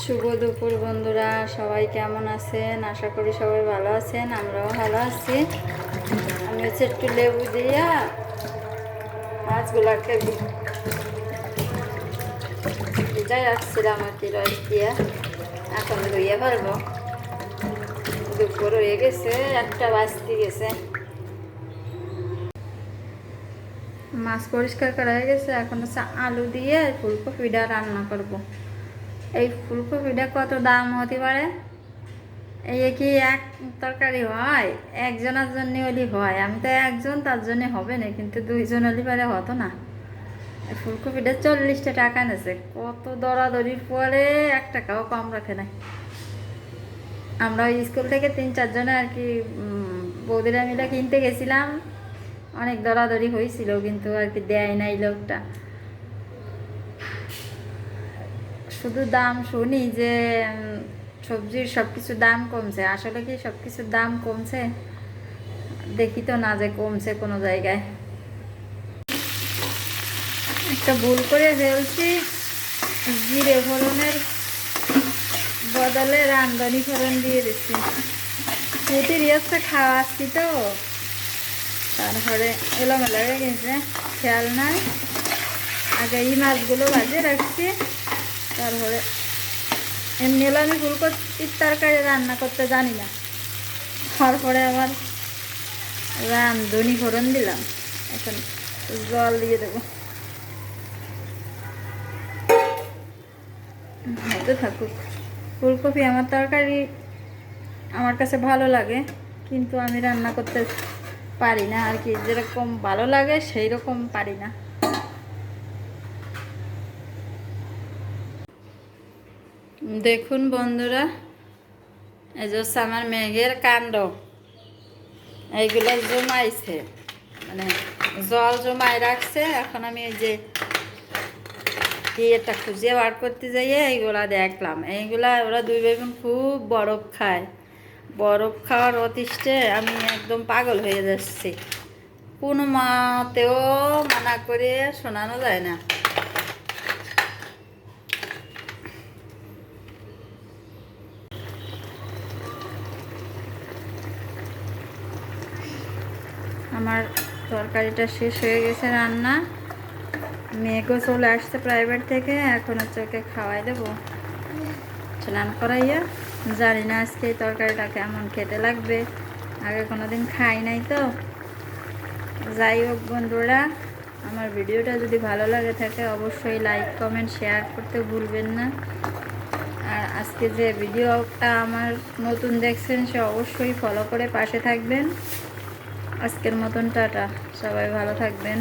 শুভ দুপুর বন্ধুরা, সবাই কেমন আছেন? আশা করি সবাই ভালো আছেন, আমরাও ভালো আছি। আমি হচ্ছে একটু লেবু দিয়া মাছগুলাকে ভিজাই রাখছিলাম আর কি, রস দিয়া। এখন ধুইয়ে ফেলবো। দুপুর হয়ে গেছে, 1টা বাজতে গেছে। মাছ পরিষ্কার করা হয়ে গেছে। এখন হচ্ছে আলু দিয়ে ফুলকপিটা রান্না করব। এই ফুলকপিটা কত দাম হতে পারে? এই কি এক তরকারি হয়? একজনের জন্য হলে হয়। আমি তো একজন, তার জন্য হবে না, কিন্তু 2জন হলে পারে হতো না। ফুলকপিটা 40টা টাকা নেছে। কত দরাদরির পরে 1 টাকাও কম রাখে নাই। আমরা ওই স্কুল থেকে 3-4 জনে আর কি বৌদিরা মিলে কিনতে গেছিলাম। অনেক দরাদরি হয়েছিল, কিন্তু আর কি দেয় নাই লোকটা। শুধু দাম শুনি যে সবজির সব কিছুর দাম কমছে। আসলে কি সব কিছুর দাম কমছে? দেখি তো না যে কমছে কোনো জায়গায়। একটা ভুল করে ফেলছি, জিরে ফোড়নের বদলে রান্ধনি ফোড়ন দিয়ে দিচ্ছি। পুঁতির ইয়েছে খাওয়াচ্ছি তো, তারপরে এলোমেলো হয়ে গেছে, খেয়াল নাই। আগে এই মাছগুলো ভাজিয়ে রাখছি, তারপরে এমনি হলো আমি ফুলকপির তরকারি রান্না করতে জানি না। তারপরে আবার রান্ধনি ফোড়ন দিলাম। এখন জল দিয়ে দেবো, হতে থাকুক। ফুলকপি আমার তরকারি আমার কাছে ভালো লাগে, কিন্তু আমি রান্না করতে পারি না আর কি। যেরকম ভালো লাগে সেই রকম পারি না। দেখুন বন্ধুরা, এই যে আমার মেঘের কাণ্ড, এইগুলো জমাইছে, মানে জল জমায় রাখছে। এখন আমি এই যে এটা খুঁজে বার করতে যাইয়ে এইগুলা দেখলাম। এইগুলা ওরা 2 ভাই বোন খুব বরফ খায়। বরফ খাওয়ার অতিষ্ঠে আমি একদম পাগল হয়ে যাচ্ছি। কোনো মাতেও মানা করে শোনানো যায় না। আমার তরকারিটা শেষ হয়ে গেছে রান্না। মেয়েকেও চলে আসছে প্রাইভেট থেকে। এখন হচ্ছে ওকে খাওয়াই দেবো স্নান করাইয়া। জানি না আজকে এই তরকারিটা কেমন খেতে লাগবে, আগে কোনোদিন খাই নাই তো। যাই হোক বন্ধুরা, আমার ভিডিওটা যদি ভালো লাগে থাকে অবশ্যই লাইক কমেন্ট শেয়ার করতে ভুলবেন না। আর আজকে যে ভিডিওটা আমার নতুন দেখছেন সে অবশ্যই ফলো করে পাশে থাকবেন। আজকের মতন টাটা, সবাই ভালো থাকবেন।